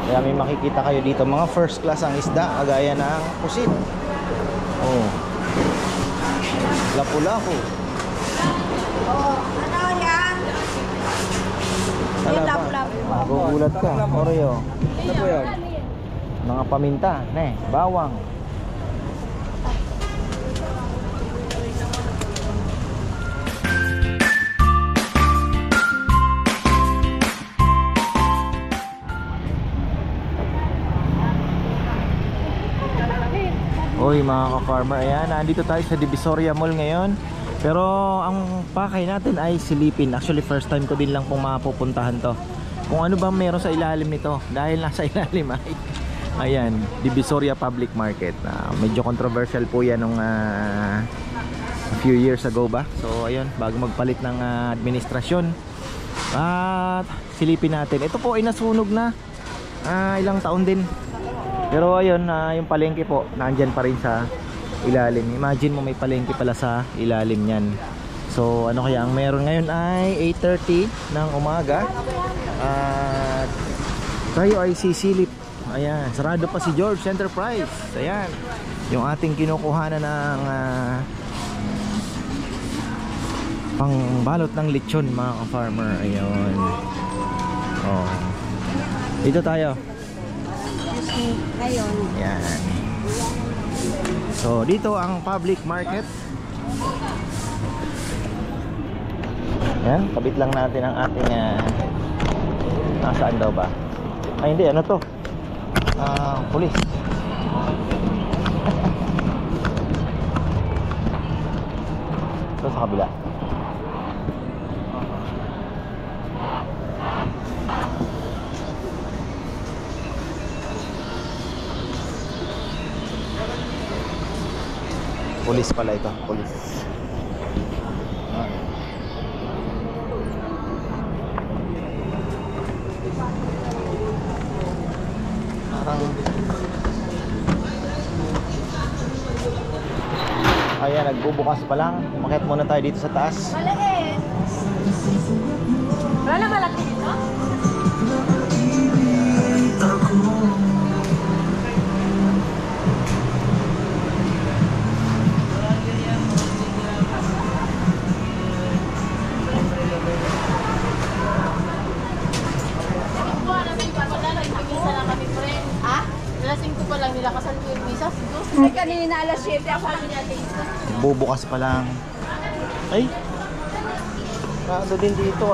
Kaya may makikita kayo dito mga first class ang isda, kagaya ng pusit. Oh. Lapu-lapu. Oh, ano yan? Wala Yung pa. lapu-lapu. Magugulat ka. Oreo. Ano po yan? Mga paminta, bawang. Uy mga ka-farmer, ayan, nandito tayo sa Divisoria Mall ngayon. Pero ang pakay natin ay silipin. Actually first time ko din lang pong mapupuntahan to. Kung ano bang meron sa ilalim nito. Dahil nasa ilalim ay ayan, Divisoria Public Market. Medyo controversial po yan nung a few years ago ba. So ayun, bago magpalit ng administrasyon. At silipin natin. Ito po ay nasunog na ilang taon din. Pero ayun, yung palengke po nandyan pa rin sa ilalim. Imagine mo may palengke pala sa ilalim niyan. So ano kaya ang meron ngayon ay 8:30 ng umaga. At tayo ay sisilip. Ayan, sarado pa si George Enterprise. Ayan, yung ating kinukuhanan ng pangbalot ng lechon mga ka-farmer. Ayun. Oh. Dito tayo. Ngayon. Yan. So dito ang public market. Yan, kabit lang natin ang ating nasaan daw ba? Ay hindi, ano to? Pulis. So sa kabila. Pulis pala ito, pulis. Ayan, nagbubukas pa lang. Umakyat muna tayo dito sa taas. Maliit. Wala na malaki dito? Ay, kanina alas 7 ako sabi natin. Bubukas pa lang. Ay, rado din dito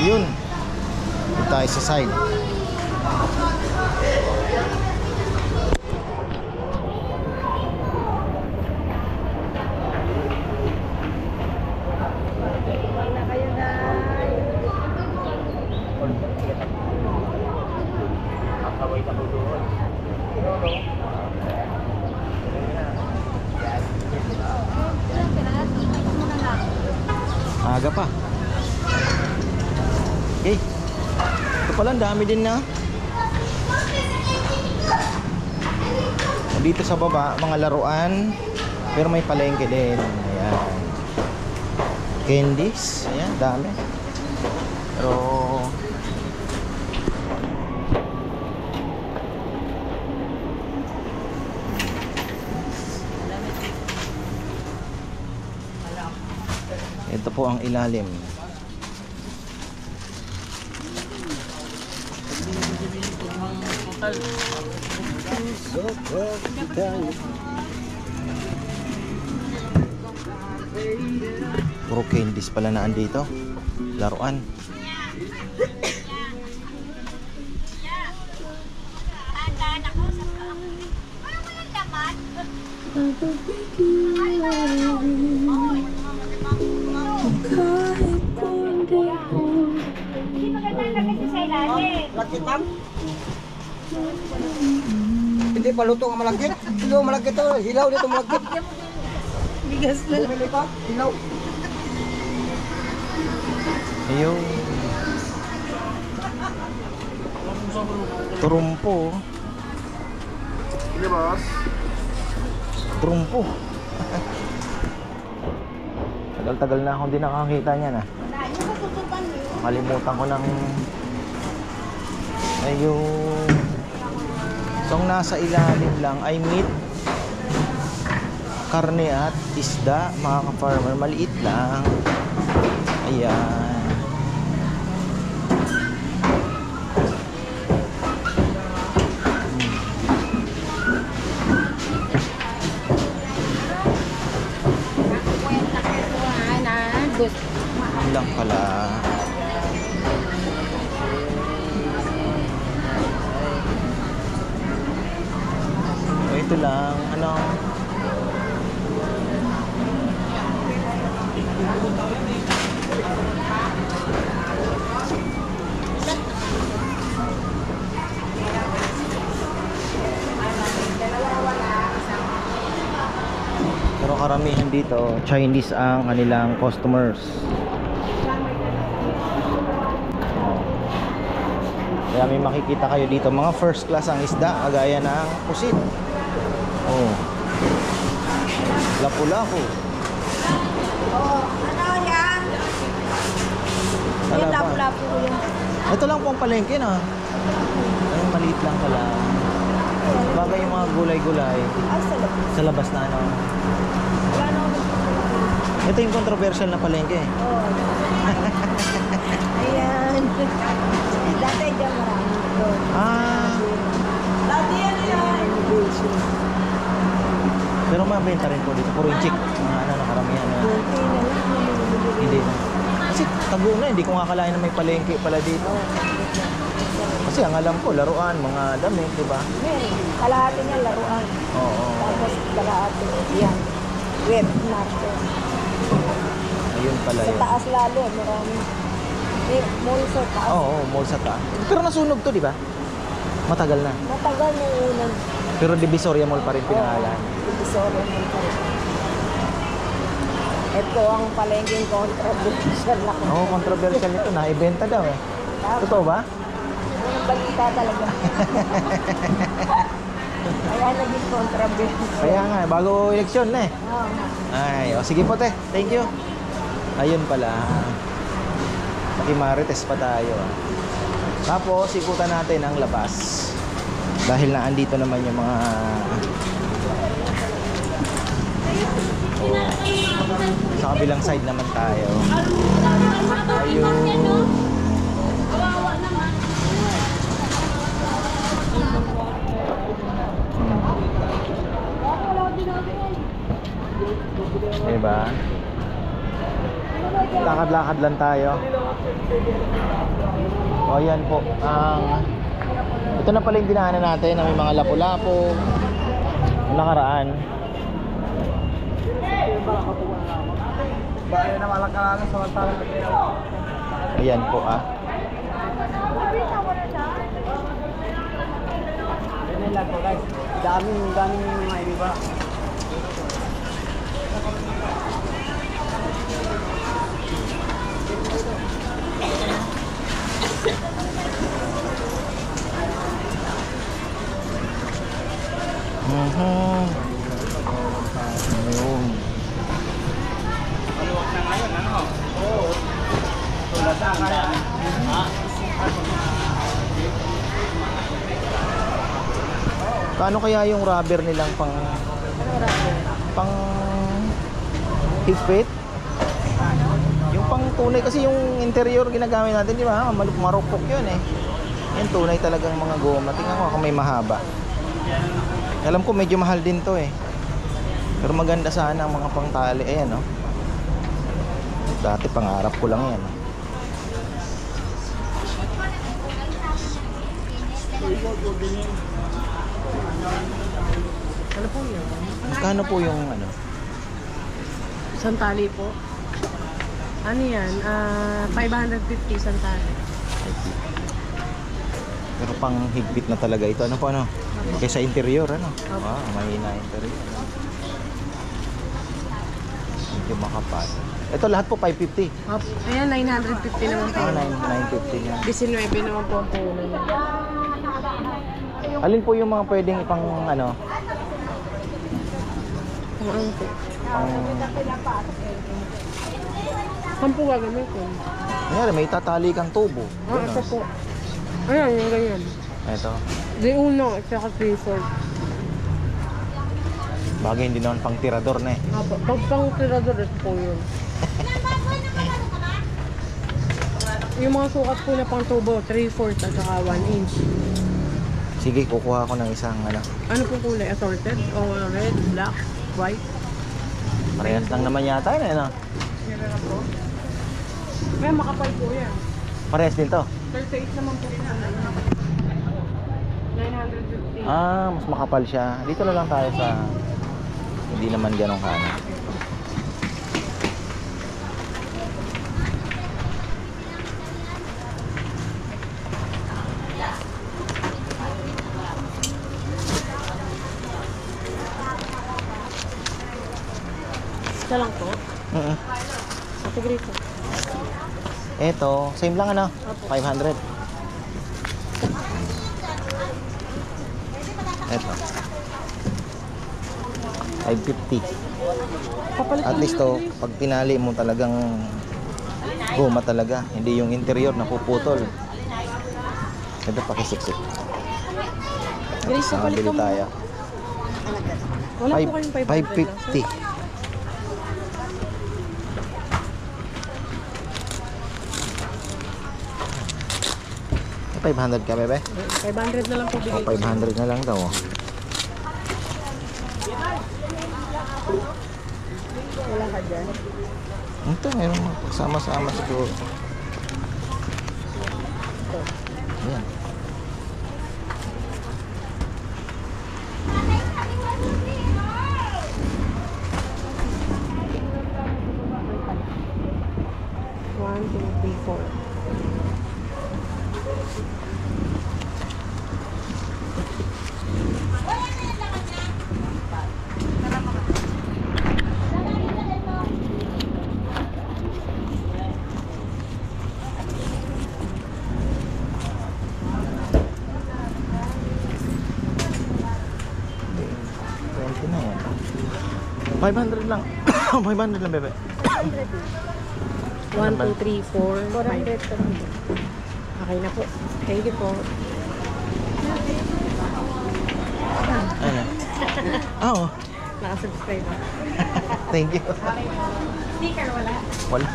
Yun. Dito tayo sa side. Aga pa. Okay. Ito pala, dami din na. Dito sa baba, mga laruan. Pero may palengke din. Ayan. Candies. Ayan, dami. Pero ito po ang ilalim. Puro candies pala na andito. Laruan. Hindi maganda lang kasi sa ilalim. Hindi Hindi pa luto ang malagkit. Ito malagkit to. Hilaw dito malagkit. Bigas na. Bumili pa. Hilaw. Ayun. Trumpo. Sige boss. Trumpo. Tagal-tagal na akong di nakakita niyan ah. Kalimutan ko ng ayun. So ang nasa ilalim lang ay meat, karne at isda, mga ka-farmer. Maliit lang. Ayan. Yun lang pala. O, ito lang. Ano? Pero karamihan dito, Chinese ang kanilang customers. Kaya may makikita kayo dito, mga first class ang isda, kagaya ng pusit. Oh. Lapu-lapu. Ano yan? Yung Talaba. lapu-lapu ko yun. Ito lang po ang palengke na. Ay, maliit lang pala. Bagay yung mga gulay-gulay Ay, sa labas. sa labas na ano. Wala na ako. Ito yung controversial na palengke. Oh. Ayan. Dati dyan marami. Doon. Ah, Dati yan yan. pero mabenta rin po dito. Puro yung chick. Mga ano, karamihan na. Buti na lang. Hindi na. Kasi tago na, hindi ko nga akalain na may palengke pala dito. Kasi ang alam ko, laruan, mga damit, di ba? Meron. Kalahati niya laruan. Oo. Tapos kalahati. Yan. Web market. Ayun pala Sa yun. taas lalo. Marami. May mall sa taas. Oo, mall sa taas. Pero nasunog to, di ba? Matagal na. Matagal na unang. Pero Divisoria Mall pa rin pinangalan. Divisoria Mall pa rin. Ito ang palengking controversial na Oo, controversial nito. Naibenta daw eh. Totoo ba? Yung balita talaga. Kaya naging controversial. Kaya nga, bago eleksyon na eh. Oo. Ay, o sige po te. Thank you. Ayun pala. Marites pa tayo. Tapos, ikutan natin ang labas. Dahil na andito naman yung mga sa kabilang side naman tayo. Ayun. Diba? Lakad-lakad lang tayo. O yan po. Ito na pala yung dinaanan natin na may mga lapu-lapu. Yung nakaraan. Bahay na malakalan sa wantalan. Ayan po Ganyan lang po guys. Daming mga iba. Ayun. Maluwag na ngayon, ano? Oo. Tulad na kaya. Paano kaya yung rubber nilang pang pang higpit? Yung pang tunay kasi yung interior ginagamit natin, di ba? Marupok yun eh. Yan tunay talagang mga goma. Tingnan ko kung may mahaba. Alam ko medyo mahal din to eh. Pero maganda sana ang mga pangtali. Ayan no. Dati pangarap ko lang yan. Ano po yun? Magkano po yung ano? Isang tali po. Ano yan? 550 isang tali. Pero pang higpit na talaga ito. Ano po ano? Kaysa interior, ano? Mahina interior. Medyo makapal. Ito lahat po 550. Ayan, 950 naman po. 950 na. 19 naman po ang puno niya. Alin po yung mga pwedeng ipang ano? Ano po? Pang... Saan po gagamitin? Ngayon, may tatali kang tubo. Ito po. Ayan, yung ganyan. Ito. Di uno, tsaka 3-4. Bagay hindi naman pang tirador na eh. Apo, pag pang tirador, ito po yun. Yung mga sukat po na pang tubo, 3/4 at saka 1 inch. Sige, kukuha ko ng isang ano. Ano po kulay? Assorted? O red, black, white? Parehas lang naman yata yun, ano? Meron na po. May makapal po yan. Parehas din to. 38 naman po yan. 950. Mas makapal siya. Dito na lang tayo sa hindi naman ganun kaano. Isa lang po. Ate Grito. Eto, same lang ano? 500. Eto. 550. At least to, pag tinali mo talagang goma talaga, hindi yung interior na puputol. Ito pakisiksik. Grace, papalit Bili ka mo. tayo. Wala po kayong 500 lang, sir. 550. May 500 ka, bebe? 500 na lang po bigay. 500 na lang daw. Wala ka dyan. Ito, mayroon mga pagsama-sama siguro. Ayan. One, two, three, four. Na yan. 500 lang. 500 lang, bebe. 1, 2, 3, 4, 400. Okay na po. Thank you po. Ano? Oo. Nakasubscribe na. Thank you. Sticker wala. Wala.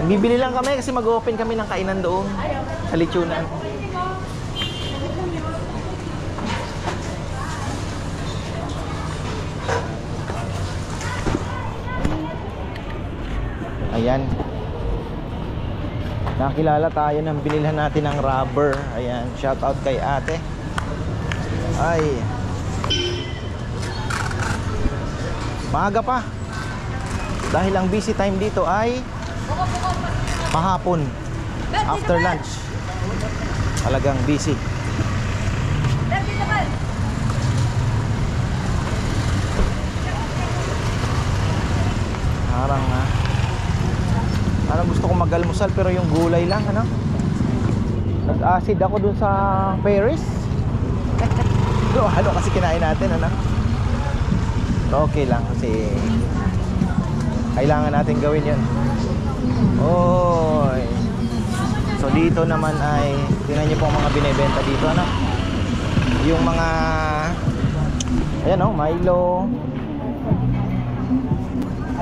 Bibili lang kami kasi mag-open kami ng kainan doon. Sa Lechonan. Ayan. Nakilala tayo ng binilhan natin ng rubber. Ayan, shout out kay ate. Ay. Maaga pa. Dahil ang busy time dito ay mahapon. After lunch. Talagang busy. Parang gusto kong mag-almusal pero yung gulay lang, ano? Nag-acid ako dun sa Paris. Ano kasi kinain natin, ano? Pero okay lang kasi kailangan natin gawin yun. Oy. So dito naman ay tingnan niyo po ang mga binebenta dito, ano? Yung mga ayan, oh, Milo.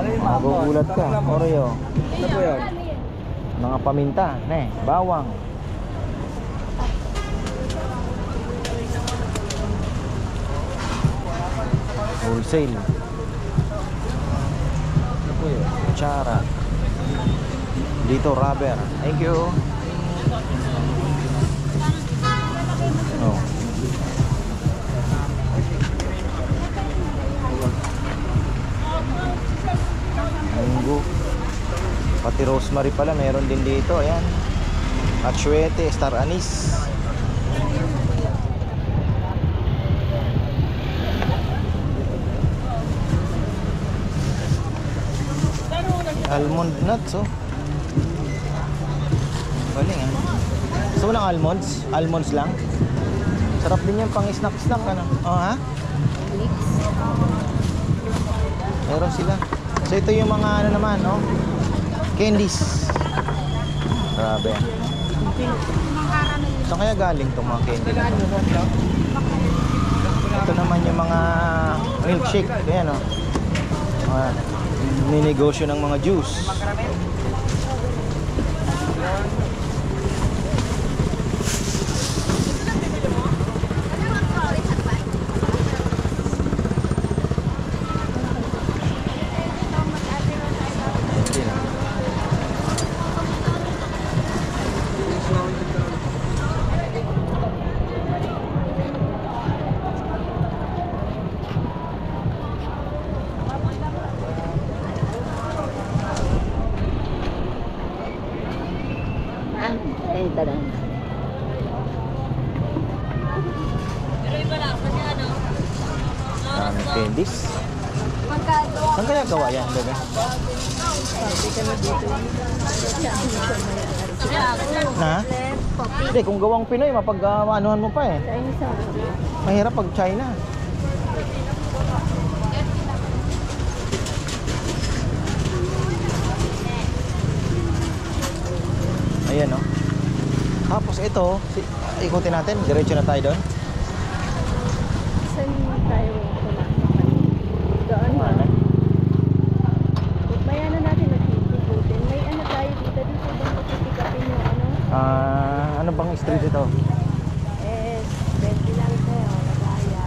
Magugulat ka, Oreo. Ano po yun? Mga paminta, bawang. Wholesale. Ano po yun? Kutsara. Dito, rubber. Thank you. Oh. Munggo. Pati rosemary pala meron din dito. Ayan. Atsuete, star anise. Almond nuts, oh. Galing, ah. Gusto mo ng almonds? Almonds lang? Sarap din yan pang snack-snack, ano? Oh, ha? Meron sila. So ito yung mga ano naman, no? Candies. Grabe. Saan kaya galing itong mga candy? Ito naman yung mga milkshake. Ayan, no? Ninegosyo ng mga juice. Candies. Saan kaya gawa yan, bebe? Na? Hindi, kung gawang Pinoy, mapag-anuhan mo pa eh. Mahirap pag China. Ayan, no? Tapos ito, ikutin natin, diretso na tayo doon. Saan tayo? Doon ba? May ano natin nag-ikutin. May ano tayo dito. Dito ba magpipikapin yung ano? Ano bang street ito? 20 lang ito. Nagaya.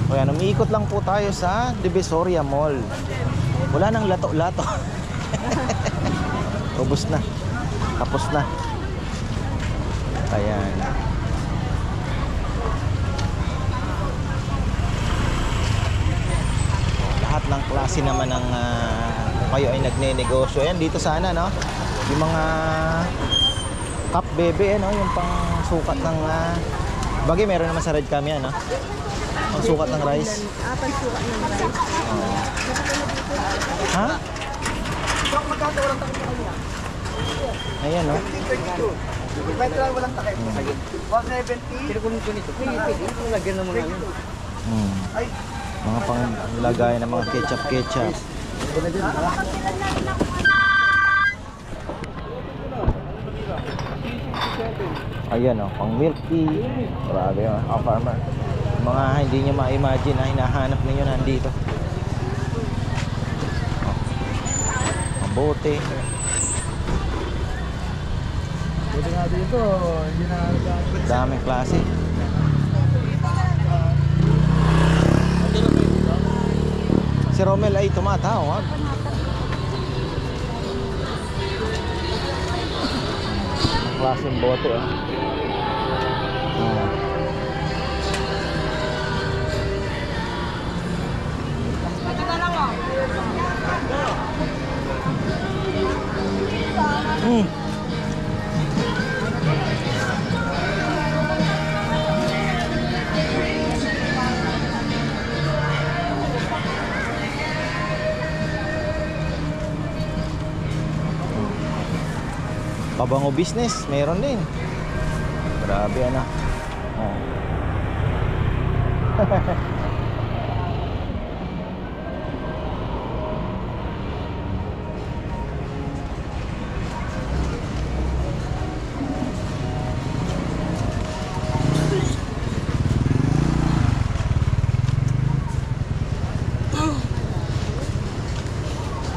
O yan, umiikot lang po tayo sa Divisoria Mall. Wala nang lato-lato. Ubus na. Tapos na. Ayan. Lahat ng klase naman ng kung kayo ay nagne-negosyo. Ayan, dito sana, no? Yung mga cup bebe, no? Yung pang sukat ng bagay, meron naman sa Red Cam yan, no? Pang sukat ng rice. Pang-sukat ng rice. Ha? Ayan, no? Invite lang walang takip. 170. Pero kung nito, ito lagyan ng mga ano. Ay, Mga panglagay ng mga ketchup. Ayan, oh, pang milk tea. Grabe, oh, farmer. Mga hindi nyo ma-imagine na hinahanap ninyo nandito. Oh. Mabuti. buti nga dito, hindi na Daming klase. Si Romel ay tumatawag. Ang klaseng bote, oh. Pabango business, meron din. Grabe, ano. Oh.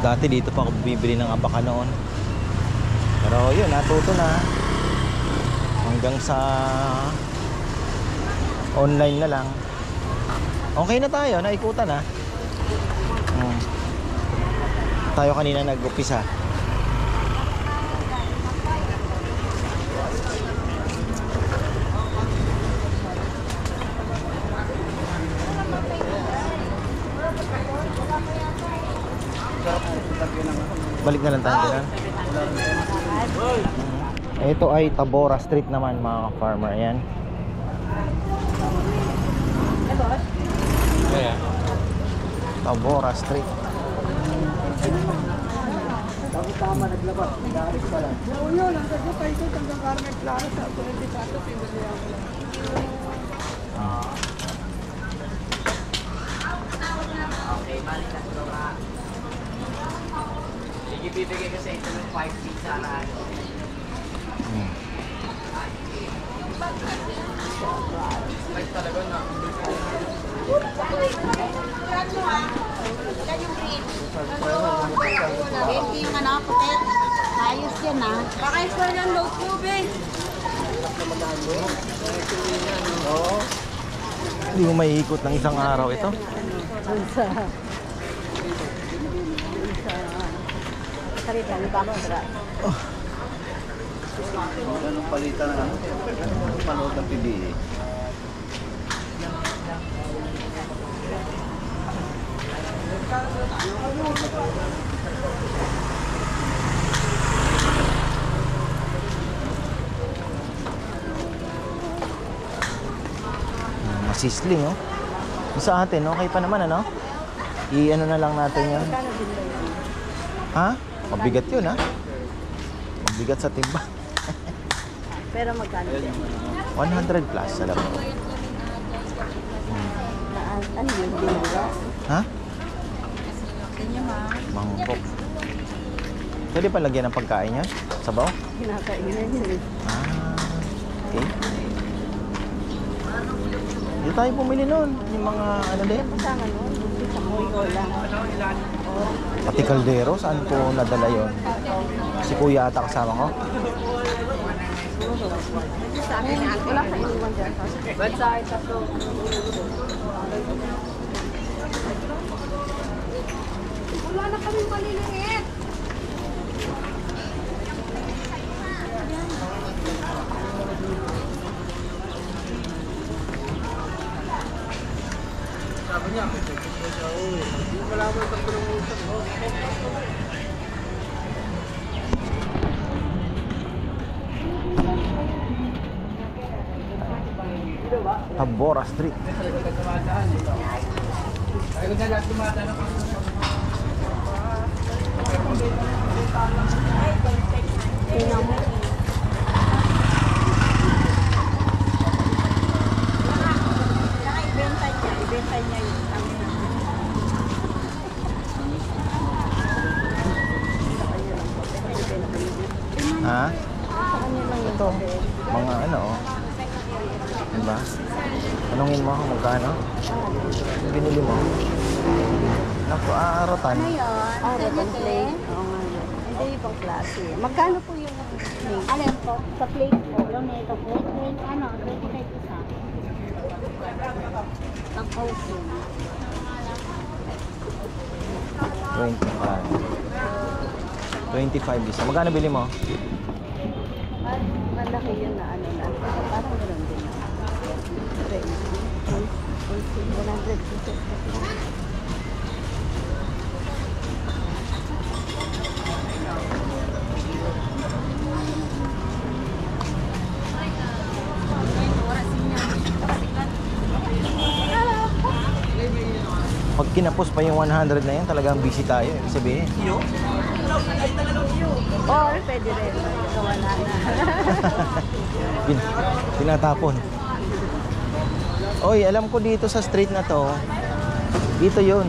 Dati dito pa ako bibili ng abaka noon. Pero yun, natuto na. Hanggang sa online na lang. Okay na tayo, naikutan na. Tayo kanina nag-upisa. Balik na lang tayo dyan. Ito ay Tabora Street naman, mga farmer. Ayan. Tabora Street. tama naglabas. Nag-aalis pa lang. Oo yun, hanggang sa tayo hanggang Carmen Clara sa Trinity Santos. Okay, balik na ito nga. Sige, bibigay ko sa ito ng 5 feet sa ano. Like talaga na. Hindi yung ano, putet. Ayos yan ah. Pakayos ko ng low tube eh. Hindi mo maiikot ng isang araw ito. Sarita, ni Bako Sra. Ganun palitan ng ano. Panood ng PBA. Masisling, oh. Sa atin, okay pa naman, ano? I-ano na lang natin yun. Ha? Mabigat yun, ha? Mabigat sa timba. Pero magkano yan? 100 plus, alam mo. Ano yun? Binula? Ha? Mangkok. Pwede pa lagyan ng pagkain yan? Sabaw? Kinakainan yun eh. Ah, okay. Hindi tayo bumili nun. Yung mga ano din. Kasama nun, buti sa Moyo lang. Pati kaldero, saan po nadala yon? Si kuya ata kasama ko. Sa akin, wala ka iniwan dyan. Ba't sa akin tatlo? Wala na kami maliliit. Tabora Street. Tingnan mo. Ibenta niya yun. Ha? Sa kanya lang yun. Ito. Mga ano, oh. Diba? Tanungin mo kung magkano. Binili mo. Naku, rotan. Ano yun? Rotan plate? Oo nga yun. Hindi ibang klase. Magkano po yung plate? Alin po? Sa plate po. Yung nito plate. Ano? 25 isa. Ang open. 25 isa. Magkano bili mo? Malaki yun na ano na. Parang gano'n din na. 100 pesos. Pag kinapos pa yung 100 na yan, talagang busy tayo. Ibig sabihin. Or pwede rin. Wala na. Tinatapon. Oy, alam ko dito sa street na to, dito yun.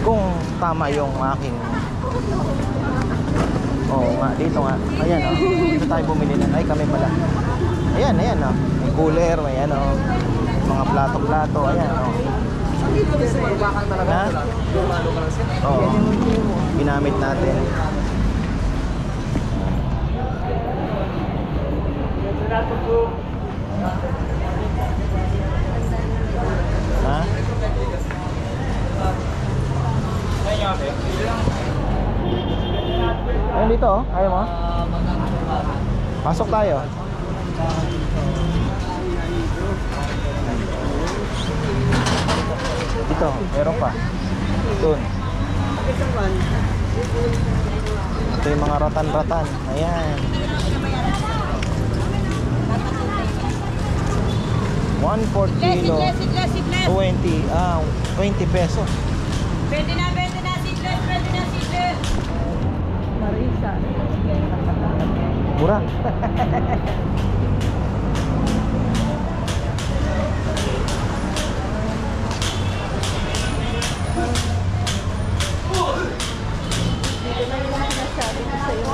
Kung tama yung aking... Oo nga, dito nga. Ayan, oh. Dito tayo bumili na. Ay, kami pala. Ayan, ayan, oh. May cooler, may ano, mga plato-plato. Ayan, oh. Ha? Oo. Ginamit natin. Ha? Ayun dito, oh. Ayaw mo? Pasok tayo. Dito, meron pa. Doon. Ito yung mga ratan-ratan. Ayan. 1/4 kilo. 20. 20 pesos. Pwede na seedless. Mura. Dito na yung sinasabi ko sa iyo.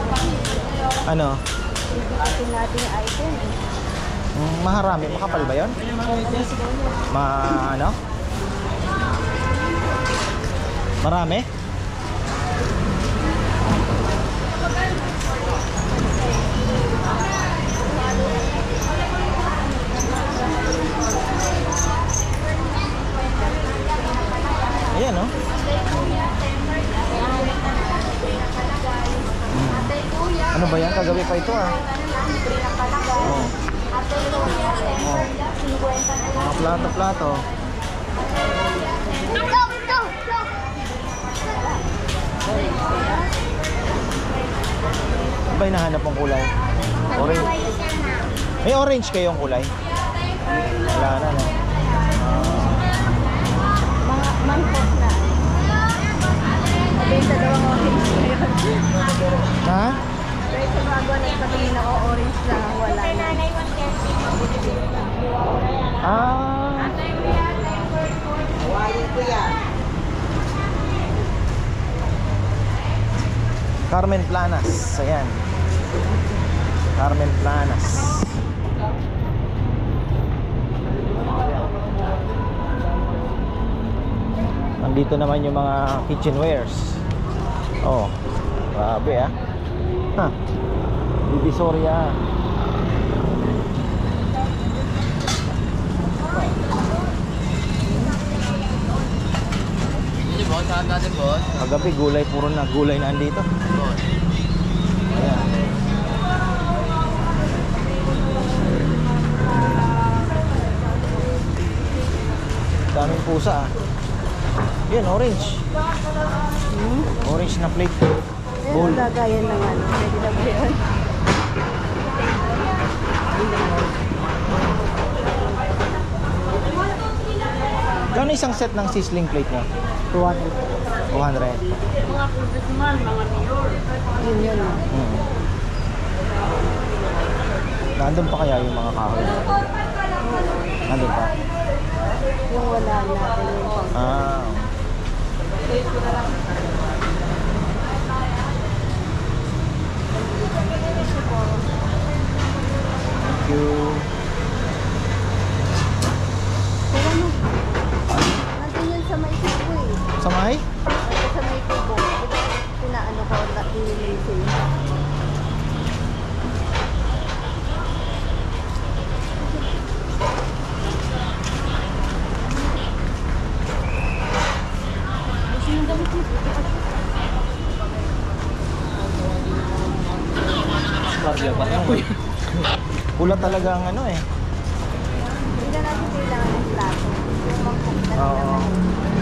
Ano? Bibitin natin yung item. Maharami. Makapal ba yun? Ano? Marami? Ayan, no? Ano ba yan? Kagabi pa ito, ah. Oh. Oh. Mga plato-plato. Ano ba hinahanap mong kulay? Orange. May orange kayong kulay? Wala na, no? Mga mangkok na. Mabenta daw ang orange ngayon. Ha? Pero sa bago nagpatingin ako orange lang. Wala na. Ah. Carmen Planas. Ayan. Carmen Planas. Nandito naman yung mga kitchenwares. Oh. Grabe, ah. Ha. Divisoria. Hindi boss, saan natin boss? Kagabi gulay, puro na gulay na andito. Boss. Ayan. Daming pusa, ah. Yan, orange. Orange na plate. Bowl. Ayun, lagayan ng ano. Pwede na ba yun? Kano isang set ng sizzling plate mo? 200. 200. Yun yun. Nandun pa kaya yung mga kahoy? Nandun pa? Yung wala natin yung pang. Ah. Thank you. Pero ano? Nandun yun sa may tubo eh. Sa may? Nandun sa may tubo. Pinaano ko, nililisin. Pula talaga ang ano eh. Hindi na natin kailangan ng plato. Yung mangkok na Oo. naman.